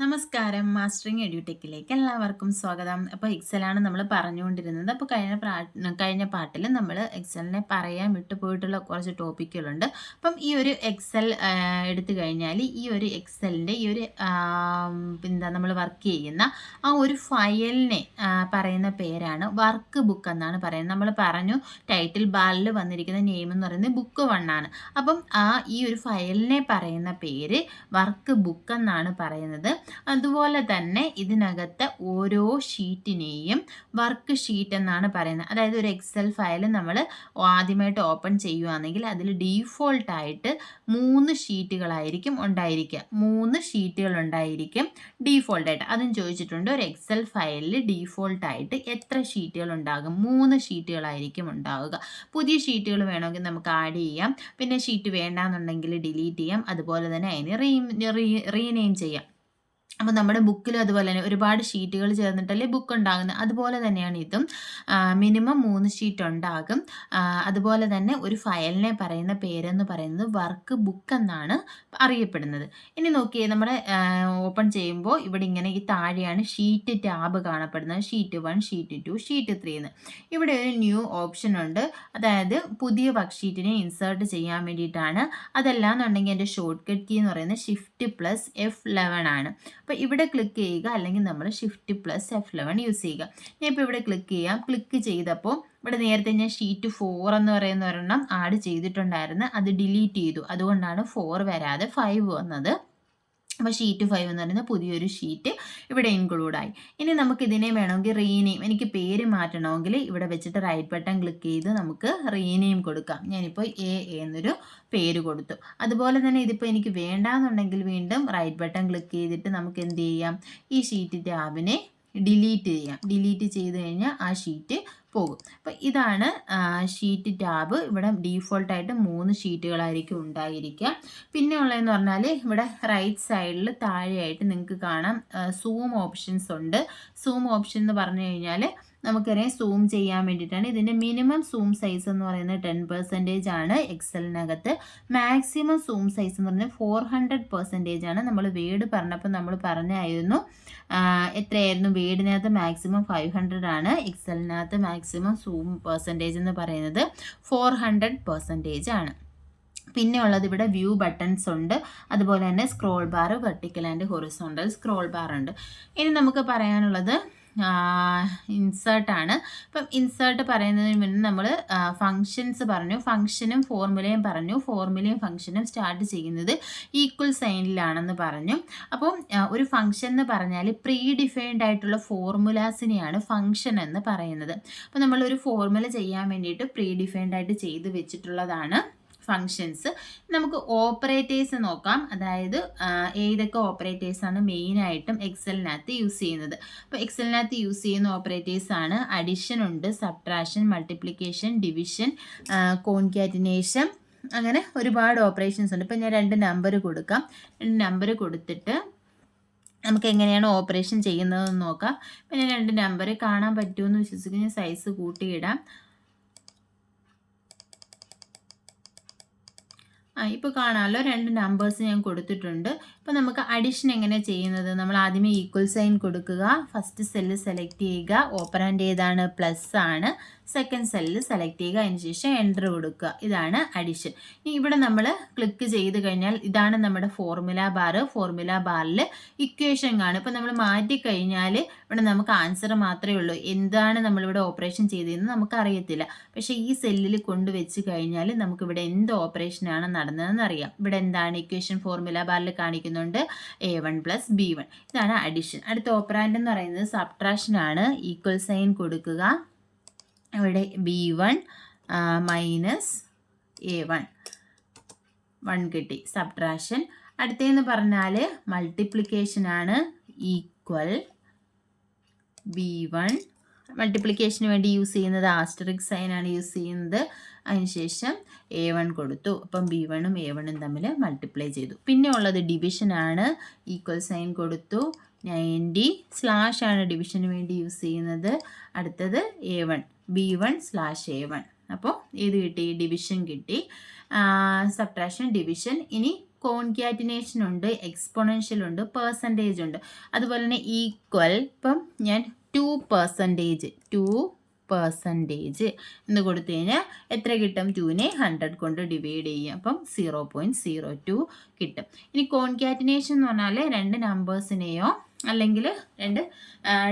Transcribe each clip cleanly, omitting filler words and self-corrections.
നമസ്കാരം. മാസ്റ്ററിങ് എഡ്യൂടെക്കിലേക്ക് എല്ലാവർക്കും സ്വാഗതം. അപ്പോൾ എക്സലാണ് നമ്മൾ പറഞ്ഞുകൊണ്ടിരുന്നത്. അപ്പോൾ കഴിഞ്ഞ പാട്ടിൽ നമ്മൾ എക്സലിനെ പറയാൻ വിട്ടുപോയിട്ടുള്ള കുറച്ച് ടോപ്പിക്കുകളുണ്ട്. അപ്പം ഈ ഒരു എക്സൽ എടുത്തു കഴിഞ്ഞാൽ ഈ ഒരു എക്സലിൻ്റെ ഈ ഒരു നമ്മൾ വർക്ക് ചെയ്യുന്ന ആ ഒരു ഫയലിനെ പറയുന്ന പേരാണ് വർക്ക് ബുക്ക് എന്നാണ് പറയുന്നത്. നമ്മൾ പറഞ്ഞു ടൈറ്റിൽ ബാറിൽ വന്നിരിക്കുന്ന നെയിം എന്ന് പറയുന്നത് ബുക്ക് 1 ആണ്. അപ്പം ഈ ഒരു ഫയലിനെ പറയുന്ന പേര് വർക്ക് ബുക്ക് എന്നാണ് പറയുന്നത്. അതുപോലെ തന്നെ ഇതിനകത്ത് ഓരോ ഷീറ്റിനെയും വർക്ക് ഷീറ്റ് എന്നാണ് പറയുന്നത്. അതായത് ഒരു എക്സൽ ഫയൽ നമ്മൾ ആദ്യമായിട്ട് ഓപ്പൺ ചെയ്യുകയാണെങ്കിൽ അതിൽ ഡീഫോൾട്ടായിട്ട് 3 ഷീറ്റുകളായിരിക്കും ഉണ്ടായിരിക്കുക. 3 ഷീറ്റുകൾ ഉണ്ടായിരിക്കും ഡീഫോൾട്ടായിട്ട്. അതും ചോദിച്ചിട്ടുണ്ട്, ഒരു എക്സൽ ഫയലിൽ ഡീഫോൾട്ടായിട്ട് എത്ര ഷീറ്റുകൾ ഉണ്ടാകും? 3 ഷീറ്റുകളായിരിക്കും ഉണ്ടാവുക. പുതിയ ഷീറ്റുകൾ വേണമെങ്കിൽ നമുക്ക് ആഡ് ചെയ്യാം, പിന്നെ ഷീറ്റ് വേണ്ടാന്നുണ്ടെങ്കിൽ ഡിലീറ്റ് ചെയ്യാം, അതുപോലെ തന്നെ അതിനെ റീനെയിം ചെയ്യാം. അപ്പോൾ നമ്മുടെ ബുക്കിലും അതുപോലെ തന്നെ ഒരുപാട് ഷീറ്റുകൾ ചേർന്നിട്ടല്ലേ ബുക്ക് ഉണ്ടാകുന്നത്. അതുപോലെ തന്നെയാണ് ഇതും. മിനിമം 3 ഷീറ്റ് ഉണ്ടാകും. അതുപോലെ തന്നെ ഒരു ഫയലിനെ പറയുന്ന പേരെന്ന് പറയുന്നത് വർക്ക് ബുക്ക് എന്നാണ് അറിയപ്പെടുന്നത്. ഇനി നോക്കിയേ, നമ്മുടെ ഓപ്പൺ ചെയ്യുമ്പോൾ ഇവിടെ ഇങ്ങനെ ഈ താഴെയാണ് ഷീറ്റ് ടാബ് കാണപ്പെടുന്നത്. ഷീറ്റ് 1, ഷീറ്റ് 2, ഷീറ്റ് 3 എന്ന്. ഇവിടെ ഒരു ന്യൂ ഓപ്ഷൻ ഉണ്ട്, അതായത് പുതിയ വർക്ക് ഷീറ്റിനെ ഇൻസേർട്ട് ചെയ്യാൻ വേണ്ടിയിട്ടാണ്. അതല്ലാന്നുണ്ടെങ്കിൽ എൻ്റെ ഷോർട്ട് കട്ട് കീ എന്ന് പറയുന്നത് Shift+F11 ആണ്. അപ്പോൾ ഇവിടെ ക്ലിക്ക് ചെയ്യുക, അല്ലെങ്കിൽ നമ്മൾ Shift+F11 യൂസ് ചെയ്യുക. ഞാൻ ഇപ്പോൾ ഇവിടെ ക്ലിക്ക് ചെയ്യാം. ക്ലിക്ക് ചെയ്തപ്പോൾ ഇവിടെ നേരത്തെ ഞാൻ ഷീറ്റ് 4 എന്ന് പറയുന്ന ഒരെണ്ണം ആഡ് ചെയ്തിട്ടുണ്ടായിരുന്നു, അത് ഡിലീറ്റ് ചെയ്തു. അതുകൊണ്ടാണ് 4 വരാതെ 5 വന്നത്. അപ്പോൾ ഷീറ്റ് 5 എന്ന് പറയുന്ന പുതിയൊരു ഷീറ്റ് ഇവിടെ ഇൻക്ലൂഡായി. ഇനി നമുക്ക് ഇതിനെ വേണമെങ്കിൽ റീനെയിം, എനിക്ക് പേര് മാറ്റണമെങ്കിൽ ഇവിടെ വെച്ചിട്ട് റൈറ്റ് ബട്ടൺ ക്ലിക്ക് ചെയ്ത് നമുക്ക് റീനെയിം കൊടുക്കാം. ഞാനിപ്പോൾ എ എന്നൊരു പേര് കൊടുത്തു. അതുപോലെ തന്നെ ഇതിപ്പോൾ എനിക്ക് വേണ്ടാന്നുണ്ടെങ്കിൽ വീണ്ടും റൈറ്റ് ബട്ടൺ ക്ലിക്ക് ചെയ്തിട്ട് നമുക്ക് എന്ത് ചെയ്യാം, ഈ ഷീറ്റ് ടാബിനെ ഡിലീറ്റ് ചെയ്യാം. ഡിലീറ്റ് ചെയ്ത് കഴിഞ്ഞാൽ ആ ഷീറ്റ് പോകും. അപ്പോൾ ഇതാണ് ഷീറ്റ് ടാബ്. ഇവിടെ ഡീഫോൾട്ടായിട്ട് 3 ഷീറ്റുകളായിരിക്കും ഉണ്ടായിരിക്കുക. പിന്നെ ഉള്ളതെന്ന് പറഞ്ഞാൽ ഇവിടെ റൈറ്റ് സൈഡിൽ താഴെയായിട്ട് നിങ്ങൾക്ക് കാണാം സൂം ഓപ്ഷൻസ് ഉണ്ട്. സൂം ഓപ്ഷൻ എന്ന് പറഞ്ഞു കഴിഞ്ഞാൽ നമുക്കറിയാം സൂം ചെയ്യാൻ വേണ്ടിയിട്ടാണ്. ഇതിൻ്റെ മിനിമം സൂം സൈസ് എന്ന് പറയുന്നത് 10% ആണ് എക്സലിനകത്ത്. മാക്സിമം സൂം സൈസ് എന്ന് പറഞ്ഞാൽ 400% ആണ്. നമ്മൾ വേർഡ് പറഞ്ഞപ്പോൾ നമ്മൾ പറഞ്ഞായിരുന്നു എത്രയായിരുന്നു, വേർഡിനകത്ത് മാക്സിമം 500 ആണ്, എക്സലിനകത്ത് മാക്സിമം സൂം പെർസെൻറ്റേജ് എന്ന് പറയുന്നത് 400% ആണ്. പിന്നെ ഉള്ളത് ഇവിടെ വ്യൂ ബട്ടൺസ് ഉണ്ട്, അതുപോലെ തന്നെ scroll bar, vertical and horizontal scroll bar ഉണ്ട്. ഇനി നമുക്ക് പറയാനുള്ളത് ഇൻസേർട്ടാണ്. ഇപ്പം ഇൻസേർട്ട് പറയുന്നതിന് മുന്നേ നമ്മൾ ഫങ്ഷൻസ് പറഞ്ഞു, ഫങ്ഷനും ഫോർമുലയും പറഞ്ഞു. ഫോർമുലയും ഫങ്ഷനും സ്റ്റാർട്ട് ചെയ്യുന്നത് ഈക്വൽ സൈനിലാണെന്ന് പറഞ്ഞു. അപ്പം ഒരു ഫങ്ഷൻ എന്ന് പറഞ്ഞാൽ പ്രീ ഡിഫൈൻഡ് ആയിട്ടുള്ള ഫോർമുലാസിനെയാണ് ഫങ്ഷൻ എന്ന് പറയുന്നത്. അപ്പം നമ്മളൊരു ഫോർമുല ചെയ്യാൻ വേണ്ടിയിട്ട് പ്രീ ഡിഫൈൻഡ് ആയിട്ട് ചെയ്ത് വെച്ചിട്ടുള്ളതാണ് ഫങ്ഷൻസ്. നമുക്ക് ഓപ്പറേറ്റേഴ്സ് നോക്കാം, അതായത് ഏതൊക്കെ ഓപ്പറേറ്റേഴ്സാണ് മെയിനായിട്ടും എക്സലിനകത്ത് യൂസ് ചെയ്യുന്നത്. അപ്പോൾ എക്സലിനകത്ത് യൂസ് ചെയ്യുന്ന ഓപ്പറേറ്റേഴ്സാണ് അഡിഷൻ ഉണ്ട്, സബ്ട്രാക്ഷൻ, മൾട്ടിപ്ലിക്കേഷൻ, ഡിവിഷൻ, കോൺകാറ്റിനേഷൻ, അങ്ങനെ ഒരുപാട് ഓപ്പറേഷൻസ് ഉണ്ട്. ഇപ്പോൾ ഞാൻ 2 നമ്പർ കൊടുക്കാം. 2 നമ്പർ കൊടുത്തിട്ട് നമുക്ക് എങ്ങനെയാണ് ഓപ്പറേഷൻ ചെയ്യുന്നതെന്ന് നോക്കാം. പിന്നെ 2 നമ്പർ കാണാൻ പറ്റുമെന്ന് വിശ്വസിക്കുന്ന സൈസ് കൂട്ടിയിടാം. ഇപ്പോൾ കാണാമല്ലോ, 2 നമ്പേഴ്സ് ഞാൻ കൊടുത്തിട്ടുണ്ട്. ഇപ്പോൾ നമുക്ക് അഡിഷൻ എങ്ങനെ ചെയ്യുന്നത്, നമ്മൾ ആദ്യമേ ഈക്വൽ സൈൻ കൊടുക്കുക, ഫസ്റ്റ് സെല്ല് സെലക്ട് ചെയ്യുക, ഓപ്പറാൻഡ് ഏതാണ്, പ്ലസ് ആണ്, സെക്കൻഡ് സെല്ല് സെലക്ട് ചെയ്യുക, അതിനുശേഷം എൻ്റർ കൊടുക്കുക. ഇതാണ് അഡിഷൻ. ഇനി ഇവിടെ നമ്മൾ ക്ലിക്ക് ചെയ്ത് കഴിഞ്ഞാൽ ഇതാണ് നമ്മുടെ ഫോർമുല ബാർ. ഫോർമുല ബാറിൽ ഇക്വേഷൻ കാണും. ഇപ്പോൾ നമ്മൾ മാറ്റിക്കഴിഞ്ഞാൽ ഇവിടെ നമുക്ക് ആൻസർ മാത്രമേ ഉള്ളൂ, എന്താണ് നമ്മളിവിടെ ഓപ്പറേഷൻ ചെയ്തതെന്ന് നമുക്കറിയത്തില്ല. പക്ഷേ ഈ സെല്ലിൽ കൊണ്ടുവച്ച് കഴിഞ്ഞാൽ നമുക്കിവിടെ എന്ത് ഓപ്പറേഷനാണ് നടന്നതെന്ന് അറിയാം. ഇവിടെ എന്താണ് ഇക്വേഷൻ ഫോർമുല ബാറിൽ കാണിക്കുന്നുണ്ട്, A1 + B1. ഇതാണ് അഡിഷൻ. അടുത്ത ഓപ്പറാൻഡ് എന്ന് പറയുന്നത് സബ്ട്രാക്ഷൻ ആണ്. ഈക്വൽ സൈൻ കൊടുക്കുക, ഇവിടെ B1 മൈനസ് A1 1 കിട്ടി, സബ്ട്രാക്ഷൻ. അടുത്തതെന്ന് പറഞ്ഞാൽ മൾട്ടിപ്ലിക്കേഷൻ ആണ്. ഈക്വൽ B1, മൾട്ടിപ്ലിക്കേഷന് വേണ്ടി യൂസ് ചെയ്യുന്നത് ആസ്റ്ററിക് സൈൻ ആണ് യൂസ് ചെയ്യുന്നത്. അതിനുശേഷം A1 കൊടുത്തു, അപ്പം B1ഉം A1ഉം തമ്മിൽ മൾട്ടിപ്ലൈ ചെയ്തു. പിന്നെ ഉള്ളത് ഡിവിഷൻ ആണ്. ഈക്വൽ സൈൻ കൊടുത്തു, 90 സ്ലാഷ് ആണ് ഡിവിഷന് വേണ്ടി യൂസ് ചെയ്യുന്നത്. അടുത്തത് A1, B1/A1. അപ്പോൾ ഏത് കിട്ടി, ഡിവിഷൻ കിട്ടി. Subtraction, division. ഇനി കോൺകാറ്റിനേഷൻ ഉണ്ട്, എക്സ്പൊണൻഷ്യൽ ഉണ്ട്, പെർസെൻറ്റേജ് ഉണ്ട്. അതുപോലെ തന്നെ ഈക്വൽ, ഇപ്പം ഞാൻ 2% എന്ന് കൊടുത്തു കഴിഞ്ഞാൽ എത്ര കിട്ടും? 2നെ 100 കൊണ്ട് ഡിവൈഡ് ചെയ്യുക, അപ്പം 0.02 കിട്ടും. ഇനി കോൺകാറ്റിനേഷൻ എന്ന് പറഞ്ഞാൽ രണ്ട് നമ്പേഴ്സിനെയോ അല്ലെങ്കിൽ രണ്ട്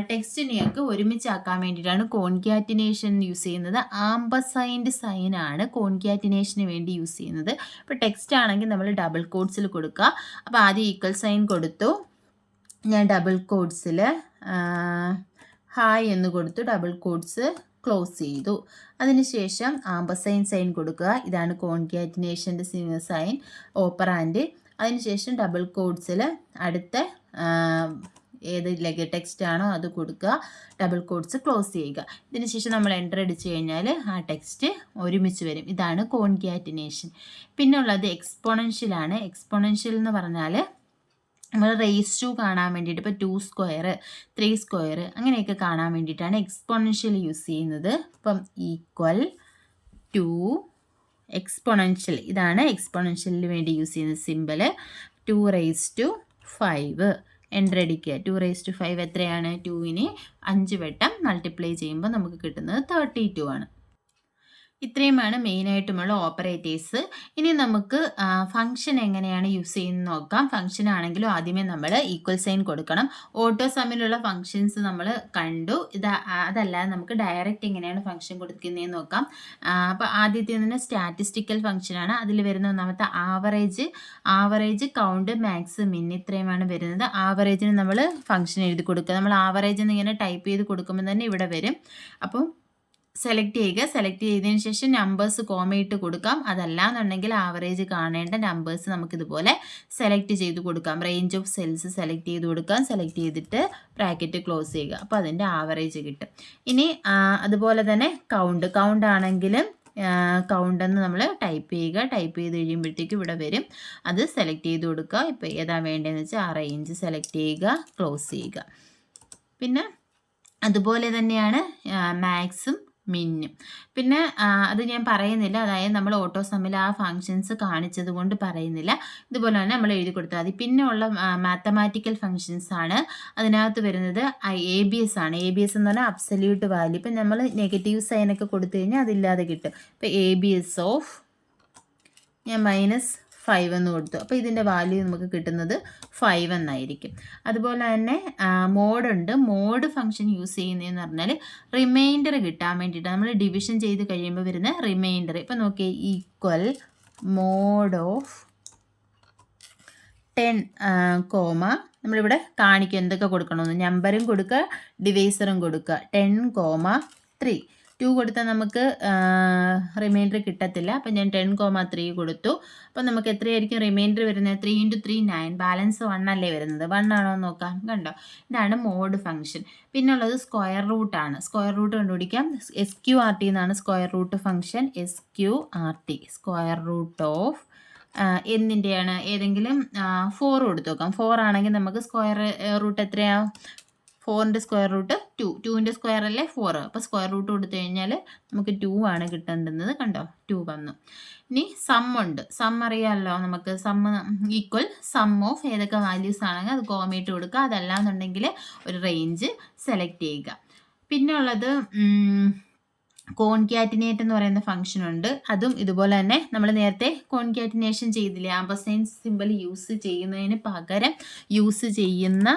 ടെക്സ്റ്റിനെയൊക്കെ ഒരുമിച്ചാക്കാൻ വേണ്ടിയിട്ടാണ് കോൺകാറ്റിനേഷൻ യൂസ് ചെയ്യുന്നത്. ആംബസൈൻഡ് സൈനാണ് കോൺകാറ്റിനേഷന് വേണ്ടി യൂസ് ചെയ്യുന്നത്. ഇപ്പോൾ ടെക്സ്റ്റ് ആണെങ്കിൽ നമ്മൾ ഡബിൾ കോട്ട്സിൽ കൊടുക്കുക. അപ്പോൾ ആദ്യം ഈക്വൽ സൈൻ കൊടുത്തു, ഞാൻ ഡബിൾ കോട്ട്സിൽ ഹായ് എന്ന് കൊടുത്തു, ഡബിൾ കോട്ട്സ് ക്ലോസ് ചെയ്തു. അതിനുശേഷം ആംബസൈൻ സൈൻ കൊടുക്കുക, ഇതാണ് കോൺകാറ്റിനേഷൻ്റെ സൈൻ, ഓപ്പറാൻഡ്. അതിനുശേഷം ഡബിൾ കോട്ട്സിൽ അടുത്ത ഏത് ടെക്സ്റ്റ് ആണോ അത് കൊടുക്കുക, ഡബിൾ കോട്ട്സ് ക്ലോസ് ചെയ്യുക. ഇതിനുശേഷം നമ്മൾ എൻ്റർ അടിച്ചു കഴിഞ്ഞാൽ ആ ടെക്സ്റ്റ് ഒരുമിച്ച് വരും. ഇതാണ് കോൺകാറ്റിനേഷൻ. പിന്നെ ഉള്ളത് എക്സ്പൊണൻഷ്യലാണ്. എക്സ്പൊണൻഷ്യൽ എന്ന് പറഞ്ഞാൽ നമ്മൾ റേസ് ടു കാണാൻ വേണ്ടിയിട്ട്, ഇപ്പോൾ 2² 3² അങ്ങനെയൊക്കെ കാണാൻ വേണ്ടിയിട്ടാണ് എക്സ്പൊണൻഷ്യൽ യൂസ് ചെയ്യുന്നത്. ഇപ്പം ഈക്വൽ ടു എക്സ്പൊണൻഷ്യൽ, ഇതാണ് എക്സ്പൊണൻഷ്യലിന് വേണ്ടി യൂസ് ചെയ്യുന്ന സിമ്പിൾ. 2⁵. എൻ്റർ അടിക്കുക. 2⁵ എത്രയാണ്? 2നെ 5 വട്ടം മൾട്ടിപ്ലൈ ചെയ്യുമ്പോൾ നമുക്ക് കിട്ടുന്നത് 32 ആണ്. ഇത്രയുമാണ് മെയിനായിട്ടുമുള്ള ഓപ്പറേറ്റേഴ്സ്. ഇനി നമുക്ക് ഫംഗ്ഷൻ എങ്ങനെയാണ് യൂസ് ചെയ്യുന്നത് നോക്കാം. ഫംഗ്ഷൻ ആണെങ്കിലും ആദ്യമേ നമ്മൾ ഈക്വൽ സൈൻ കൊടുക്കണം. ഓട്ടോ സമ്മിലുള്ള ഫംഗ്ഷൻസ് നമ്മൾ കണ്ടു. അതല്ലാതെ നമുക്ക് ഡയറക്റ്റ് എങ്ങനെയാണ് ഫംഗ്ഷൻ കൊടുക്കുന്നതെന്ന് നോക്കാം. അപ്പോൾ ആദ്യത്തെ തന്നെ സ്റ്റാറ്റിസ്റ്റിക്കൽ ഫംഗ്ഷനാണ്. അതിൽ വരുന്ന ഒന്നാമത്തെ ആവറേജ് കൗണ്ട് മാക്സ് മിൻ ഇത്രയുമാണ് വരുന്നത്. ആവറേജിന് നമ്മൾ ഫംഗ്ഷൻ എഴുതി കൊടുക്കുക. നമ്മൾ ആവറേജ് എന്നിങ്ങനെ ടൈപ്പ് ചെയ്ത് കൊടുക്കുമ്പോൾ തന്നെ ഇവിടെ വരും. അപ്പോൾ സെലക്ട് ചെയ്യുക. സെലക്ട് ചെയ്തതിന് ശേഷം നമ്പേഴ്സ് കോമയിട്ട് കൊടുക്കാം. അതല്ലാന്നുണ്ടെങ്കിൽ ആവറേജ് കാണേണ്ട നമ്പേഴ്സ് നമുക്കിതുപോലെ സെലക്ട് ചെയ്ത് കൊടുക്കാം. റേഞ്ച് ഓഫ് സെൽസ് സെലക്ട് ചെയ്ത് കൊടുക്കാം. സെലക്ട് ചെയ്തിട്ട് ബ്രാക്കറ്റ് ക്ലോസ് ചെയ്യുക. അപ്പോൾ അതിൻ്റെ ആവറേജ് കിട്ടും. ഇനി അതുപോലെ തന്നെ കൗണ്ട് ആണെങ്കിലും കൗണ്ടെന്ന് നമ്മൾ ടൈപ്പ് ചെയ്യുക. ടൈപ്പ് ചെയ്ത് കഴിയുമ്പോഴത്തേക്കും ഇവിടെ വരും. അത് സെലക്ട് ചെയ്ത് കൊടുക്കുക. ഇപ്പോൾ ഏതാ വേണ്ടതെന്ന് വെച്ചാൽ ആ റേഞ്ച് സെലക്ട് ചെയ്യുക, ക്ലോസ് ചെയ്യുക. പിന്നെ അതുപോലെ തന്നെയാണ് മാക്സും മിന്നും. പിന്നെ അത് ഞാൻ പറയുന്നില്ല, അതായത് നമ്മൾ ഓട്ടോ സമ്മിൽ ആ ഫങ്ഷൻസ് കാണിച്ചത് കൊണ്ട് പറയുന്നില്ല. ഇതുപോലെ തന്നെ നമ്മൾ എഴുതി കൊടുത്താൽ മതി. പിന്നെ ഉള്ള മാത്തമാറ്റിക്കൽ ഫങ്ഷൻസ് ആണ്. അതിനകത്ത് വരുന്നത് ABS ആണ്. ABS എന്ന് പറഞ്ഞാൽ അബ്സല്യൂട്ട് വാല്യൂ. ഇപ്പം നമ്മൾ നെഗറ്റീവ് സൈനൊക്കെ കൊടുത്തു കഴിഞ്ഞാൽ അതില്ലാതെ കിട്ടും. ഇപ്പോൾ ABS ഓഫ് ഞാൻ -5 എന്ന് കൊടുത്തു. അപ്പോൾ ഇതിൻ്റെ വാല്യൂ നമുക്ക് കിട്ടുന്നത് 5 എന്നായിരിക്കും. അതുപോലെ തന്നെ മോഡുണ്ട്. മോഡ് ഫംഗ്ഷൻ യൂസ് ചെയ്യുന്നതെന്ന് പറഞ്ഞാൽ റിമൈൻഡർ കിട്ടാൻ വേണ്ടിയിട്ട് നമ്മൾ ഡിവിഷൻ ചെയ്ത് കഴിയുമ്പോൾ വരുന്ന റിമൈൻഡർ. ഇപ്പോൾ നോക്കിയേ, ഈക്വൽ മോഡ് ഓഫ് 10, നമ്മളിവിടെ കാണിക്കും എന്തൊക്കെ കൊടുക്കണമെന്ന്. നമ്പറും കൊടുക്കുക, ഡിവൈസറും കൊടുക്കുക. 10,3. 2 കൊടുത്താൽ നമുക്ക് റിമൈൻഡർ കിട്ടത്തില്ല. അപ്പം ഞാൻ 10,3 കൊടുത്തു. അപ്പം നമുക്ക് എത്രയായിരിക്കും റിമൈൻഡർ വരുന്നത്? 3 × 3 9. ബാലൻസ് 1 അല്ലേ വരുന്നത്? 1 ആണോ എന്ന് നോക്കാം. കണ്ടോ, ഇതാണ് മോഡ് ഫംഗ്ഷൻ. പിന്നെ ഉള്ളത് സ്ക്വയർ റൂട്ടാണ്. സ്ക്വയർ റൂട്ട് കണ്ടുപിടിക്കാം. SQRT എന്നാണ് square root function. SQRT, square root of എന്തിൻ്റെയാണ്? ഏതെങ്കിലും 4 കൊടുത്തു നോക്കാം. 4 ആണെങ്കിൽ നമുക്ക് സ്ക്വയർ റൂട്ട് എത്രയാണ്? 4ൻ്റെ സ്ക്വയർ റൂട്ട് 2. 2ൻ്റെ സ്ക്വയർ അല്ലേ 4. അപ്പോൾ സ്ക്വയർ റൂട്ട് കൊടുത്തു കഴിഞ്ഞാൽ നമുക്ക് 2 ആണ് കിട്ടേണ്ടുന്നത്. കണ്ടോ, 2 വന്നു. ഇനി ഉണ്ട്. അറിയാമല്ലോ നമുക്ക്. ഈക്വൽ സം ഓഫ് ഏതൊക്കെ വാല്യൂസ് ആണെങ്കിൽ അത് കോമയിട്ട് കൊടുക്കുക. അതല്ലാന്നുണ്ടെങ്കിൽ ഒരു റേഞ്ച് സെലക്ട് ചെയ്യുക. പിന്നെ ഉള്ളത് കോൺകാറ്റിനേറ്റ് എന്ന് പറയുന്ന ഫംഗ്ഷൻ ഉണ്ട്. അതും ഇതുപോലെ തന്നെ നമ്മൾ നേരത്തെ കോൺകാറ്റിനേഷൻ ചെയ്തില്ലേ, ആംബർസൈൻ സിമ്പിൾ യൂസ് ചെയ്യുന്നതിന് പകരം യൂസ് ചെയ്യുന്ന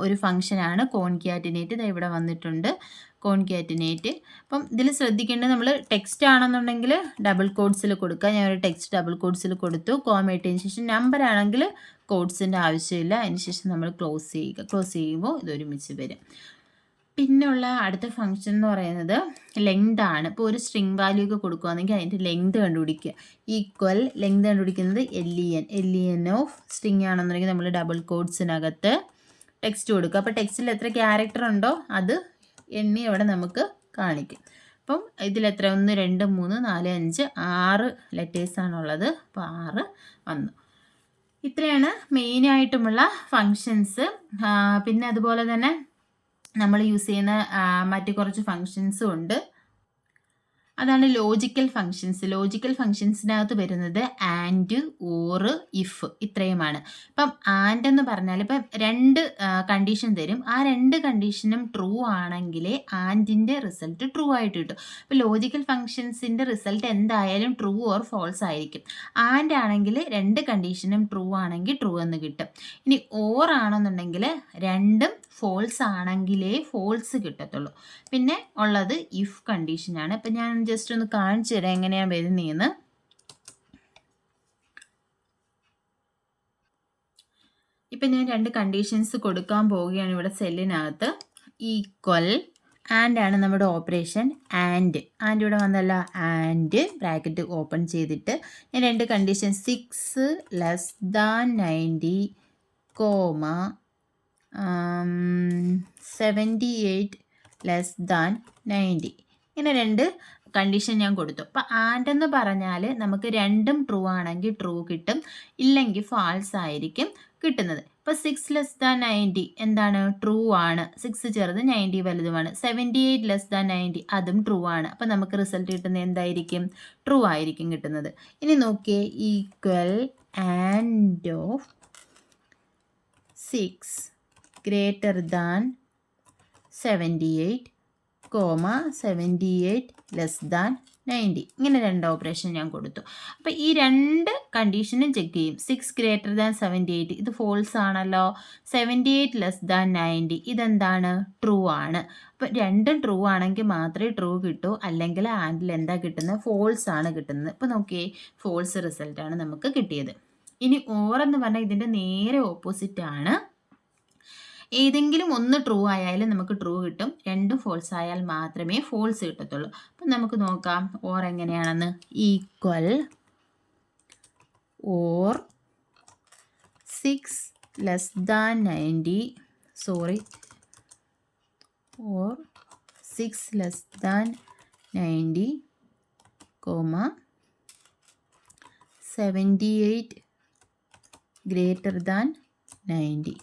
ഒരു ഫംഗ്ഷനാണ് കോൺകാറ്റിനേറ്റ്. ഇത് ഇവിടെ വന്നിട്ടുണ്ട്, കോൺകാറ്റിനേറ്റ്. അപ്പം ഇതിൽ ശ്രദ്ധിക്കേണ്ടത്, നമ്മൾ ടെക്സ്റ്റ് ആണെന്നുണ്ടെങ്കിൽ ഡബിൾ കോഡ്സിൽ കൊടുക്കുക. ഞാൻ ഒരു ടെക്സ്റ്റ് ഡബിൾ കോഡ്സിൽ കൊടുത്തു. കോമയിട്ടതിന് ശേഷം നമ്പർ ആണെങ്കിൽ കോഡ്സിൻ്റെ ആവശ്യമില്ല. അതിന് ശേഷം നമ്മൾ ക്ലോസ് ചെയ്യുക. ക്ലോസ് ചെയ്യുമ്പോൾ ഇത് ഒരുമിച്ച് വരും. പിന്നെയുള്ള അടുത്ത ഫംഗ്ഷൻ എന്ന് പറയുന്നത് ലെങ്ത് ആണ്. ഇപ്പോൾ ഒരു സ്ട്രിംഗ് വാല്യൂ ഒക്കെ കൊടുക്കുകയാണെങ്കിൽ അതിൻ്റെ ലെങ്ത് കണ്ടുപിടിക്കുക. ഈക്വൽ ലെങ്ത് കണ്ടുപിടിക്കുന്നത് LEN ഓഫ് സ്ട്രിംഗ് ആണെന്നുണ്ടെങ്കിൽ നമ്മൾ ഡബിൾ കോഡ്സിനകത്ത് ടെക്സ്റ്റ് കൊടുക്കുക. അപ്പോൾ ടെക്സ്റ്റിൽ എത്ര ക്യാരക്ടർ ഉണ്ടോ അത് എണ്ണി അവിടെ നമുക്ക് കാണിക്കും. അപ്പം ഇതിലെത്ര 1 2 3 4 5 6 ലെറ്റേഴ്സാണുള്ളത്. അപ്പോൾ 6 വന്നു. ഇത്രയാണ് മെയിനായിട്ടുമുള്ള ഫങ്ഷൻസ്. പിന്നെ അതുപോലെ തന്നെ നമ്മൾ യൂസ് ചെയ്യുന്ന മറ്റ് കുറച്ച് ഫങ്ഷൻസും ഉണ്ട്. അതാണ് ലോജിക്കൽ ഫങ്ഷൻസ്. ലോജിക്കൽ ഫങ്ഷൻസിനകത്ത് വരുന്നത് ആൻഡ്, ഓർ, ഇഫ് ഇത്രയുമാണ്. ഇപ്പം ആൻഡ് എന്ന് പറഞ്ഞാൽ ഇപ്പം 2 കണ്ടീഷൻ തരും. ആ 2 കണ്ടീഷനും ട്രൂ ആണെങ്കിലേ ആൻഡിൻ്റെ റിസൾട്ട് ട്രൂ ആയിട്ട് കിട്ടും. അപ്പോൾ ലോജിക്കൽ ഫങ്ഷൻസിൻ്റെ റിസൾട്ട് എന്തായാലും ട്രൂ ഓർ ഫോൾസ് ആയിരിക്കും. ആൻഡ് ആണെങ്കിൽ 2 കണ്ടീഷനും ട്രൂ ആണെങ്കിൽ ട്രൂ എന്ന് കിട്ടും. ഇനി ഓർ ആണെന്നുണ്ടെങ്കിൽ രണ്ടും ഫോൾസ് ആണെങ്കിലേ ഫോൾസ് കിട്ടത്തുള്ളൂ. പിന്നെ ഉള്ളത് ഇഫ് കണ്ടീഷനാണ്. അപ്പം ഞാൻ ജസ്റ്റ് ഒന്ന് കാണിച്ചു തരാം എങ്ങനെയാണ് വരുന്നതെന്ന്. ഇപ്പം ഞാൻ 2 കണ്ടീഷൻസ് കൊടുക്കാൻ പോവുകയാണ് ഇവിടെ സെല്ലിനകത്ത്. ഈക്വൽ ആൻഡ് ആണ് നമ്മുടെ ഓപ്പറേഷൻ. ആൻഡ് ഇവിടെ വന്നല്ലോ, ആൻഡ് ബ്രാക്കറ്റ് ഓപ്പൺ ചെയ്തിട്ട് ഞാൻ 2 condition 6 less than 90, 78 less than 90 ഇങ്ങനെ 2 കണ്ടീഷൻ ഞാൻ കൊടുത്തു. അപ്പോൾ ആൻഡ് എന്ന് പറഞ്ഞാൽ നമുക്ക് രണ്ടും ട്രൂ ആണെങ്കിൽ ട്രൂ കിട്ടും, ഇല്ലെങ്കിൽ ഫാൾസ് ആയിരിക്കും കിട്ടുന്നത്. ഇപ്പോൾ 6 ലെസ് ദാൻ 90 എന്താണ്? ട്രൂ ആണ്. 6 ചെറുത് 90 വലുതുമാണ്. 78 ലെസ് ദാൻ 90 അതും ട്രൂ ആണ്. അപ്പോൾ നമുക്ക് റിസൾട്ട് കിട്ടുന്നത് എന്തായിരിക്കും? ട്രൂ ആയിരിക്കും കിട്ടുന്നത്. ഇനി നോക്കിയേ, equal and of 6 greater than 78, 78 less than 90 ഇങ്ങനെ 2 ഓപ്പറേഷൻ ഞാൻ കൊടുത്തു. അപ്പോൾ ഈ 2 കണ്ടീഷനും ചെക്ക് ചെയ്യും. 6 ഗ്രേറ്റർ ദാൻ 78 ഇത് ഫോൾസ് ആണല്ലോ. 78 ലെസ് ദാൻ 90 ഇതെന്താണ്? ട്രൂ ആണ്. അപ്പോൾ രണ്ടും ട്രൂ ആണെങ്കിൽ മാത്രമേ ട്രൂ കിട്ടൂ, അല്ലെങ്കിൽ ആൻഡിൽ എന്താ കിട്ടുന്നത്? ഫോൾസ് ആണ് കിട്ടുന്നത്. അപ്പോൾ നോക്കിയേ, ഫോൾസ് റിസൾട്ടാണ് നമുക്ക് കിട്ടിയത്. ഇനി ഓർ എന്ന് പറഞ്ഞാൽ ഇതിൻ്റെ നേരെ ഓപ്പോസിറ്റ് ആണ്. ഏതെങ്കിലും ഒന്ന് ട്രൂ ആയാലും നമുക്ക് ട്രൂ കിട്ടും, രണ്ടും ഫോൾസ് ആയാൽ മാത്രമേ ഫോൾസ് കിട്ടത്തുള്ളൂ. അപ്പം നമുക്ക് നോക്കാം ഓർ എങ്ങനെയാണെന്ന്. Equal or 6 less than 90, or 6 less than 90, 78 greater than 90.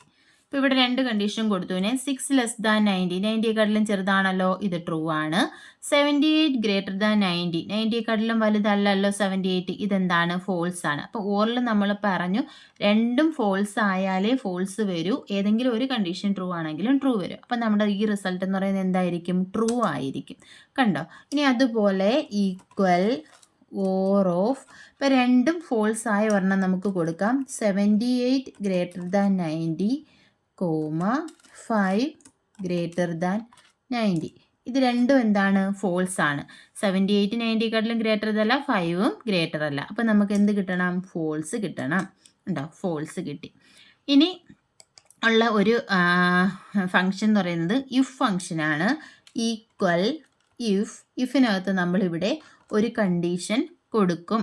ഇപ്പോൾ ഇവിടെ 2 കണ്ടീഷൻ കൊടുത്തു. 6 ലെസ് ദാൻ 90, 90യെക്കാട്ടിലും ചെറുതാണല്ലോ, ഇത് ട്രൂ ആണ്. 78 ഗ്രേറ്റർ ദാൻ 90, 90യെക്കാട്ടിലും വലുതല്ലല്ലോ 78, ഇതെന്താണ്? ഫോൾസ് ആണ്. അപ്പോൾ ഓറിൽ നമ്മൾ പറഞ്ഞു രണ്ടും ഫോൾസ് ആയാലേ ഫോൾസ് വരൂ, ഏതെങ്കിലും ഒരു കണ്ടീഷൻ ട്രൂ ആണെങ്കിലും ട്രൂ വരും. അപ്പം നമ്മുടെ ഈ റിസൾട്ട് എന്ന് പറയുന്നത് എന്തായിരിക്കും? ട്രൂ ആയിരിക്കും. കണ്ടോ? ഇനി അതുപോലെ ഈക്വൽ ഓർ ഓഫ്, ഇപ്പോൾ രണ്ടും ഫോൾസ് ആയ ഒരെണ്ണം നമുക്ക് കൊടുക്കാം. 78 ഗ്രേറ്റർ ദാൻ 90, 5 ഗ്രേറ്റർ ദാൻ 90 ഇത് രണ്ടും എന്താണ്? ഫോൾസ് ആണ്. 78 90യെക്കാട്ടിലും ഗ്രേറ്റർ അല്ല, 5ഉം ഗ്രേറ്റർ അല്ല. അപ്പം നമുക്ക് എന്ത് കിട്ടണം? ഫോൾസ് കിട്ടണം. ഉണ്ടോ? ഫോൾസ് കിട്ടി. ഇനി ഉള്ള ഒരു ഫങ്ഷൻ എന്ന് പറയുന്നത് ഇഫ് ഫങ്ഷനാണ്. ഈക്വൽ ഇഫിനകത്ത് നമ്മളിവിടെ ഒരു കണ്ടീഷൻ കൊടുക്കും.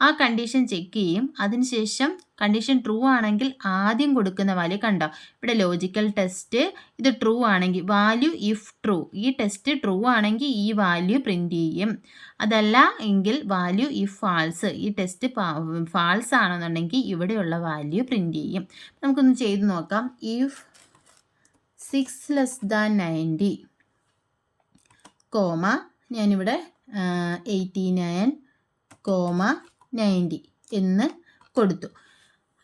ആ കണ്ടീഷൻ ചെക്ക് ചെയ്യും. അതിനുശേഷം കണ്ടീഷൻ ട്രൂ ആണെങ്കിൽ ആദ്യം കൊടുക്കുന്ന വാല്യൂ കണ്ടോ, ഇവിടെ ലോജിക്കൽ ടെസ്റ്റ് ഇത് ട്രൂ ആണെങ്കിൽ വാല്യൂ ഇഫ് ട്രൂ, ഈ ടെസ്റ്റ് ട്രൂ ആണെങ്കിൽ ഈ വാല്യൂ പ്രിൻ്റ് ചെയ്യും. അതല്ല എങ്കിൽ വാല്യൂ ഇഫ് ഫാൾസ്, ഈ ടെസ്റ്റ് ഫാൾസ് ആണെന്നുണ്ടെങ്കിൽ ഇവിടെയുള്ള വാല്യൂ പ്രിൻ്റ് ചെയ്യും. നമുക്കൊന്ന് ചെയ്ത് നോക്കാം. ഇഫ് 6 ലെസ് ദാൻ 90, ഞാനിവിടെ 89, 90 എന്ന് കൊടുത്തു.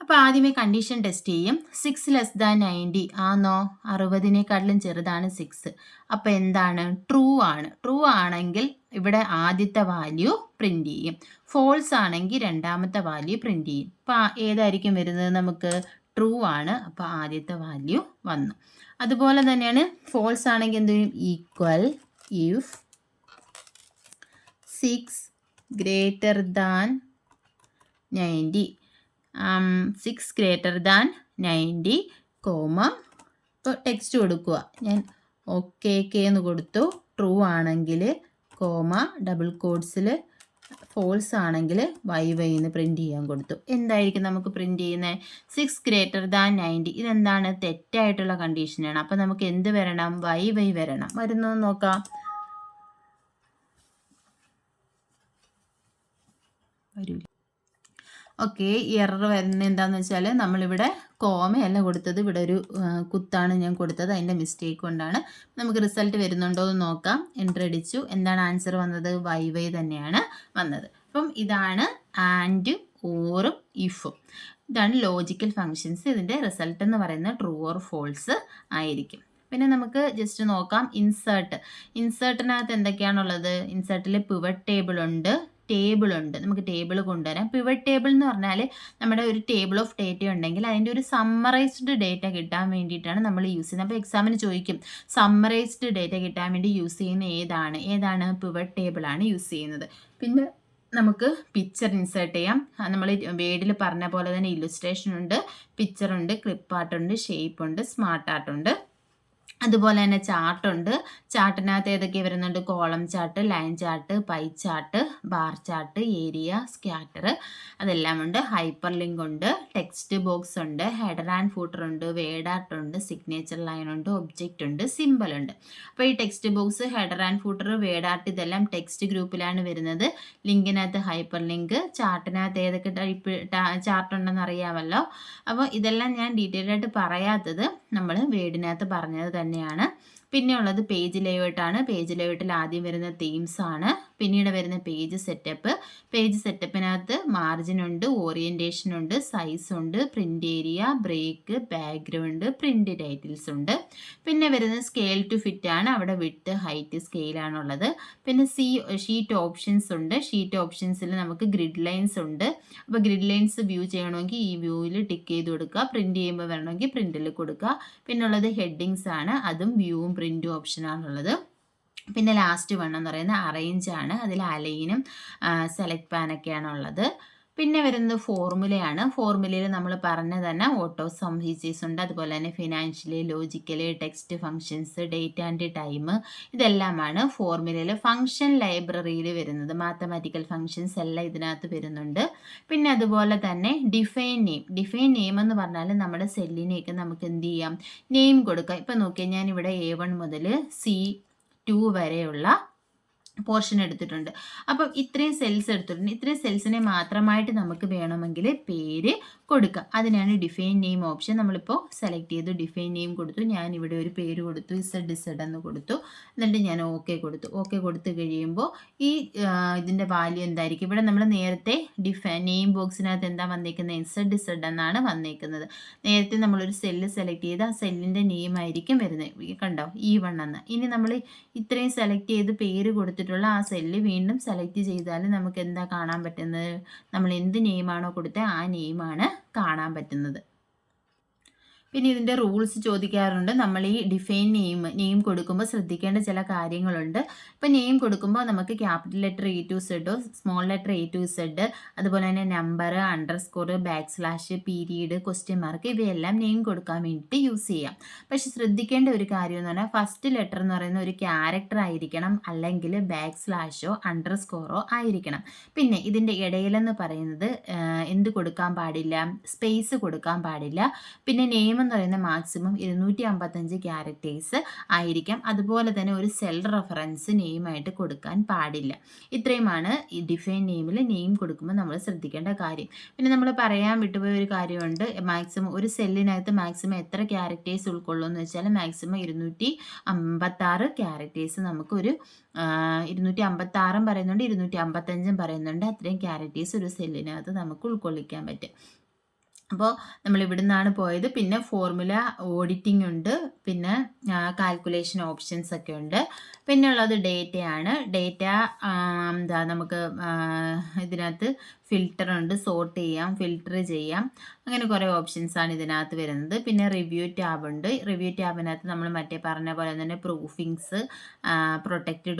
അപ്പോൾ ആദ്യമേ കണ്ടീഷൻ ടെസ്റ്റ് ചെയ്യും. 6 ലെസ് ദാൻ 90 ആണോ? 60നെക്കാട്ടിലും ചെറുതാണ് 6. അപ്പോൾ എന്താണ്? ട്രൂ ആണ്. ട്രൂ ആണെങ്കിൽ ഇവിടെ ആദ്യത്തെ വാല്യൂ പ്രിൻ്റ് ചെയ്യും. ഫോൾസ് ആണെങ്കിൽ രണ്ടാമത്തെ വാല്യൂ പ്രിൻ്റ് ചെയ്യും. അപ്പോൾ ഏതായിരിക്കും വരുന്നത്? നമുക്ക് ട്രൂ ആണ്. അപ്പോൾ ആദ്യത്തെ വാല്യൂ വന്നു. അതുപോലെ തന്നെയാണ് ഫോൾസ് ആണെങ്കിൽ എന്ത് ചെയ്യും? Equal if 6 greater than 90, 6 greater than 90, ഇപ്പോൾ ടെക്സ്റ്റ് കൊടുക്കുക. ഞാൻ ഓക്കെ എന്ന് കൊടുത്തു. ട്രൂ ആണെങ്കിൽ ഡബിൾ കോഡ്സിൽ, ഫോൾസ് ആണെങ്കിൽ വൈ എന്ന് പ്രിൻ്റ് ചെയ്യാൻ കൊടുത്തു. എന്തായിരിക്കും നമുക്ക് പ്രിൻ്റ് ചെയ്യുന്നത്? 6 ഗ്രേറ്റർ ദാൻ 90 ഇതെന്താണ്? തെറ്റായിട്ടുള്ള കണ്ടീഷനാണ്. അപ്പോൾ നമുക്ക് എന്ത് വരണം? വൈ വരണം. വരുന്നു നോക്കാം. വരൂ. ഓക്കെ, ഈ എറർ വരുന്നത് എന്താണെന്ന് വെച്ചാൽ നമ്മളിവിടെ കോമയല്ല കൊടുത്തത്, ഇവിടെ ഒരു കുത്താണ് ഞാൻ കൊടുത്തത്, അതിൻ്റെ മിസ്റ്റേക്ക് കൊണ്ടാണ്. നമുക്ക് റിസൾട്ട് വരുന്നുണ്ടോ എന്ന് നോക്കാം. എൻ്റർ അടിച്ചു. എന്താണ് ആൻസർ വന്നത്? YY തന്നെയാണ് വന്നത്. അപ്പം ഇതാണ് ആൻഡ്, ഓറും ഇഫും. ഇതാണ് ലോജിക്കൽ ഫങ്ഷൻസ്. ഇതിൻ്റെ റിസൾട്ട് എന്ന് പറയുന്നത് ട്രൂ ഓർ ഫോൾസ് ആയിരിക്കും. പിന്നെ നമുക്ക് ജസ്റ്റ് നോക്കാം ഇൻസേർട്ടിനകത്ത് എന്തൊക്കെയാണുള്ളത്. ഇൻസേർട്ടിൽ പിവറ്റ് ടേബിൾ ഉണ്ട്, നമുക്ക് ടേബിൾ കൊണ്ടുവരാം. പിവറ്റ് ടേബിൾ എന്ന് പറഞ്ഞാൽ നമ്മുടെ ഒരു ടേബിൾ ഓഫ് ഡേറ്റ ഉണ്ടെങ്കിൽ അതിൻ്റെ ഒരു സമ്മറൈസ്ഡ് ഡേറ്റ കിട്ടാൻ വേണ്ടിയിട്ടാണ് നമ്മൾ യൂസ് ചെയ്യുന്നത്. അപ്പോൾ എക്സാമിന് ചോദിക്കും സമ്മറൈസ്ഡ് ഡേറ്റ കിട്ടാൻ വേണ്ടി യൂസ് ചെയ്യുന്ന ഏതാണ് പിവറ്റ് ടേബിളാണ് യൂസ് ചെയ്യുന്നത്. പിന്നെ നമുക്ക് പിക്ചർ ഇൻസേർട്ട് ചെയ്യാം. നമ്മൾ വേർഡിൽ പറഞ്ഞ പോലെ തന്നെ ഇല്ലുസ്ട്രേഷൻ ഉണ്ട്, പിക്ചർ ഉണ്ട്, ക്ലിപ്പ് ആർട്ട് ഉണ്ട്, ഷേപ്പ് ഉണ്ട്, സ്മാർട്ട് ആർട്ട് ഉണ്ട്. അതുപോലെ തന്നെ ചാർട്ടുണ്ട്. ചാർട്ടിനകത്ത് ഏതൊക്കെ വരുന്നുണ്ട്? Column chart, line chart, pie chart, bar chart, area, scatter, അതെല്ലാം ഉണ്ട്. ഹൈപ്പർ ലിങ്ക് ഉണ്ട്, ടെക്സ്റ്റ് ബോക്സ് ഉണ്ട്, ഹെഡർ ആൻഡ് ഫൂട്ടർ ഉണ്ട്, വേർഡ് ആർട്ട് ഉണ്ട്, സിഗ്നേച്ചർ ലൈൻ ഉണ്ട്, ഒബ്ജക്റ്റ് ഉണ്ട്, സിമ്പിൾ ഉണ്ട്. അപ്പോൾ ഈ text box, header and footer, word art ഇതെല്ലാം ടെക്സ്റ്റ് ഗ്രൂപ്പിലാണ് വരുന്നത്. ലിങ്കിനകത്ത് ഹൈപ്പർ ലിങ്ക്, ചാർട്ടിനകത്ത് ഏതൊക്കെ ടൈപ്പ് ചാർട്ട് ഉണ്ടെന്ന് അറിയാമല്ലോ. അപ്പോൾ ഇതെല്ലാം ഞാൻ ഡീറ്റെയിൽ ആയിട്ട് പറയാത്തത് നമ്മൾ വേർഡിനകത്ത് പറഞ്ഞത് തന്നെയാണ്. പിന്നെ ഉള്ളത് പേജ് ലേഔട്ടാണ്. പേജ് ലേഔട്ടിൽ ആദ്യം വരുന്ന തീംസ് ആണ്. പിന്നീട് വരുന്ന പേജ് സെറ്റപ്പിനകത്ത് മാർജിൻ ഉണ്ട്, ഓറിയന്റേഷൻ ഉണ്ട്, സൈസ് ഉണ്ട്, print area, break, background, print titles ഉണ്ട്. പിന്നെ വരുന്നത് സ്കെയിൽ ടു ഫിറ്റ് ആണ്. അവിടെ വിഡ്ത്ത്, ഹൈറ്റ്, സ്കെയിലാണുള്ളത്. പിന്നെ ഷീറ്റ് ഓപ്ഷൻസ് ഉണ്ട്. ഷീറ്റ് ഓപ്ഷൻസിൽ നമുക്ക് ഗ്രിഡ് ലൈൻസ് ഉണ്ട്. അപ്പോൾ ഗ്രിഡ് ലൈൻസ് വ്യൂ ചെയ്യണമെങ്കിൽ ഈ വ്യൂവിൽ ടിക്ക് ചെയ്ത് കൊടുക്കുക. പ്രിന്റ് ചെയ്യുമ്പോൾ വരണമെങ്കിൽ പ്രിന്റിൽ കൊടുക്കുക. പിന്നെ ഉള്ളത് ഹെഡിങ്സ് ആണ്. അതും വ്യൂവും പ്രിന്റും ഓപ്ഷനാണുള്ളത്. പിന്നെ ലാസ്റ്റ് വൺ എന്ന് പറയുന്നത് അറേഞ്ച് ആണ്. അതിൽ അലൈനും സെലക്ട് പാനൊക്കെയാണ് ഉള്ളത്. പിന്നെ വരുന്നത് ഫോർമുലയാണ്. ഫോർമുലയിൽ നമ്മൾ പറഞ്ഞ തന്നെ ഓട്ടോ സം ഈസീസ് ഉണ്ട്, അതുപോലെ തന്നെ financially, logically, text functions, date and time, ഇതെല്ലാമാണ് ഫോർമുലയിൽ. ഫങ്ഷൻ ലൈബ്രറിയിൽ വരുന്നത് മാത്തമാറ്റിക്കൽ ഫങ്ഷൻസ് എല്ലാം ഇതിനകത്ത് വരുന്നുണ്ട്. പിന്നെ അതുപോലെ തന്നെ ഡിഫൈൻ നെയിം എന്ന് പറഞ്ഞാൽ നമ്മുടെ സെല്ലിനെയൊക്കെ നമുക്ക് എന്ത് ചെയ്യാം, നെയിം കൊടുക്കാം. ഇപ്പം നോക്കിയാൽ ഞാനിവിടെ A1 മുതൽ C2 വരെയുള്ള പോർഷൻ എടുത്തിട്ടുണ്ട്. അപ്പം ഇത്രയും സെൽസ് എടുത്തിട്ടുണ്ട്. ഇത്രയും സെൽസിനെ മാത്രമായിട്ട് നമുക്ക് വേണമെങ്കിൽ പേര് കൊടുക്കാം. അതിനാണ് ഡിഫൈൻ നെയിം ഓപ്ഷൻ. നമ്മളിപ്പോൾ സെലക്ട് ചെയ്തു, ഡിഫൈൻ നെയിം കൊടുത്തു. ഞാൻ ഇവിടെ ഒരു പേര് കൊടുത്തു, ഇസഡ് എന്ന് കൊടുത്തു. എന്നിട്ട് ഞാൻ ഓക്കെ കൊടുത്തു കഴിയുമ്പോൾ ഈ ഇതിൻ്റെ വാല്യൂ എന്തായിരിക്കും? ഇവിടെ നമ്മൾ നേരത്തെ നെയിം ബോക്സിനകത്ത് എന്താ വന്നേക്കുന്നത്? ഇസഡ് എന്നാണ് വന്നേക്കുന്നത്. നേരത്തെ നമ്മളൊരു സെല്ല് സെലക്ട് ചെയ്ത് ആ സെല്ലിൻ്റെ നെയിം ആയിരിക്കും വരുന്നത്. കണ്ടോ, E1 എന്ന്. ഇനി നമ്മൾ ഇത്രയും സെലക്ട് ചെയ്ത് പേര് കൊടുത്തിട്ടുള്ള ആ സെല്ല് വീണ്ടും സെലക്ട് ചെയ്താൽ നമുക്ക് എന്താ കാണാൻ പറ്റുന്നത്? നമ്മൾ എന്ത് നെയിമാണോ കൊടുത്തത് ആ നെയിമാണ് കാണാൻ പറ്റുന്നത്. പിന്നെ ഇതിൻ്റെ റൂൾസ് ചോദിക്കാറുണ്ട്. നമ്മൾ ഈ ഡിഫൈൻ നെയിം കൊടുക്കുമ്പോൾ ശ്രദ്ധിക്കേണ്ട ചില കാര്യങ്ങളുണ്ട്. ഇപ്പം നെയിം കൊടുക്കുമ്പോൾ നമുക്ക് capital letter A to Z, small letter A to Z, അതുപോലെ തന്നെ number, underscore, /, period, question mark, ഇവയെല്ലാം നെയിം കൊടുക്കാൻ വേണ്ടിയിട്ട് യൂസ് ചെയ്യാം. പക്ഷെ ശ്രദ്ധിക്കേണ്ട ഒരു കാര്യം എന്ന് പറഞ്ഞാൽ ഫസ്റ്റ് ലെറ്റർ എന്ന് പറയുന്ന ഒരു ക്യാരക്ടർ ആയിരിക്കണം, അല്ലെങ്കിൽ /, അണ്ടർസ്കോറോ ആയിരിക്കണം. പിന്നെ ഇതിൻ്റെ ഇടയിലെന്ന് പറയുന്നത് എന്ത് കൊടുക്കാൻ പാടില്ല? സ്പേസ് കൊടുക്കാൻ പാടില്ല. പിന്നെ നെയിം എന്ന് പറയുന്ന മാക്സിമം 255 ക്യാരക്ടേഴ്സ് ആയിരിക്കാം. അതുപോലെ തന്നെ ഒരു സെൽ റെഫറൻസ് നെയിമായിട്ട് കൊടുക്കാൻ പാടില്ല. ഇത്രയുമാണ് ഈ ഡിഫൈൻ നെയിമിൽ നെയിം കൊടുക്കുമ്പോൾ നമ്മൾ ശ്രദ്ധിക്കേണ്ട കാര്യം. പിന്നെ നമ്മൾ പറയാൻ വിട്ടുപോയ ഒരു കാര്യമുണ്ട്. മാക്സിമം ഒരു സെല്ലിനകത്ത് മാക്സിമം എത്ര ക്യാരക്ടേഴ്സ് ഉൾക്കൊള്ളുമെന്ന് വെച്ചാൽ മാക്സിമം 256 ക്യാരക്ടേഴ്സ് നമുക്കൊരു 256 പറയുന്നുണ്ട്, 255 പറയുന്നുണ്ട്. അത്രയും ക്യാരക്ടേഴ്സ് ഒരു സെല്ലിനകത്ത് നമുക്ക് ഉൾക്കൊള്ളിക്കാൻ പറ്റും. അപ്പോൾ നമ്മൾ ഇവിടെ നിന്നാണ് പോയത്. പിന്നെ ഫോർമുല ഓഡിറ്റിംഗ് ഉണ്ട്, പിന്നെ കാൽക്കുലേഷൻ ഓപ്ഷൻസ് ഒക്കെ ഉണ്ട്. പിന്നെ ഉള്ളത് ഡേറ്റയാണ്. ഡേറ്റ നമുക്ക് ഇതിനകത്ത് ഫിൽറ്റർ ഉണ്ട്, സോർട്ട് ചെയ്യാം, ഫിൽറ്റർ ചെയ്യാം, അങ്ങനെ കുറേ ഓപ്ഷൻസാണ് ഇതിനകത്ത് വരുന്നത്. പിന്നെ റിവ്യൂ ടാബ് ഉണ്ട്. റിവ്യൂ ടാബിനകത്ത് നമ്മൾ മറ്റേ പറഞ്ഞ പോലെ തന്നെ പ്രൂഫിങ്സ്, പ്രൊട്ടക്റ്റ്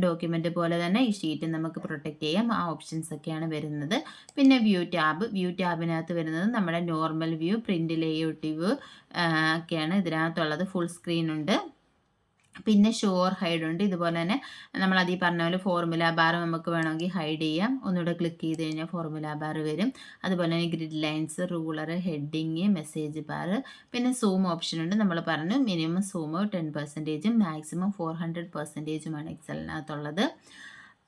ഡോക്യുമെൻ്റ് പോലെ തന്നെ ഈ ഷീറ്റ് നമുക്ക് പ്രൊട്ടക്റ്റ് ചെയ്യാം. ആ ഓപ്ഷൻസ് ഒക്കെയാണ് വരുന്നത്. പിന്നെ വ്യൂ ടാബിനകത്ത് വരുന്നത് നമ്മുടെ normal view, print layout view ഒക്കെയാണ് ഇതിനകത്തുള്ളത്. ഫുൾ സ്ക്രീൻ ഉണ്ട്. പിന്നെ ഷോർ ഹൈഡ് ഉണ്ട്. ഇതുപോലെ തന്നെ നമ്മൾ അതിൽ പറഞ്ഞ പോലെ ഫോർമുല ബാർ നമുക്ക് വേണമെങ്കിൽ ഹൈഡ് ചെയ്യാം. ഒന്നുകൂടെ ക്ലിക്ക് ചെയ്ത് കഴിഞ്ഞാൽ ഫോർമുല ബാർ വരും. അതുപോലെ തന്നെ grid lines, ruler, heading, message bar. പിന്നെ സൂം ഓപ്ഷൻ ഉണ്ട്. നമ്മൾ പറഞ്ഞു മിനിമം സൂം 10%, മാക്സിമം 400%, എക്സലിനകത്തുള്ളത്.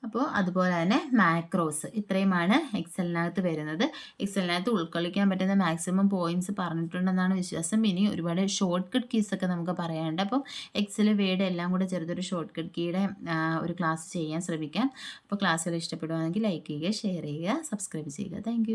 അപ്പോൾ അതുപോലെ തന്നെ മാക്രോസ് ഇത്രയുമാണ് എക്സലിനകത്ത് വരുന്നത്. എക്സലിനകത്ത് ഉൾക്കൊള്ളിക്കാൻ പറ്റുന്ന മാക്സിമം പോയിന്റ്സ് പറഞ്ഞിട്ടുണ്ടെന്നാണ് വിശ്വാസം. ഇനി ഒരുപാട് ഷോർട്ട് കട്ട് കീസ് ഒക്കെ നമുക്ക് പറയാനുണ്ട്. അപ്പം എക്സൽ വേർഡ് എല്ലാം കൂടെ ചെറുതൊരു ഷോർട്ട് കട്ട് കീയുടെ ഒരു ക്ലാസ് ചെയ്യാൻ ശ്രമിക്കാം. അപ്പോൾ ക്ലാസ്സുകൾ ഇഷ്ടപ്പെടുവാണെങ്കിൽ ലൈക്ക് ചെയ്യുക, ഷെയർ ചെയ്യുക, സബ്സ്ക്രൈബ് ചെയ്യുക. താങ്ക്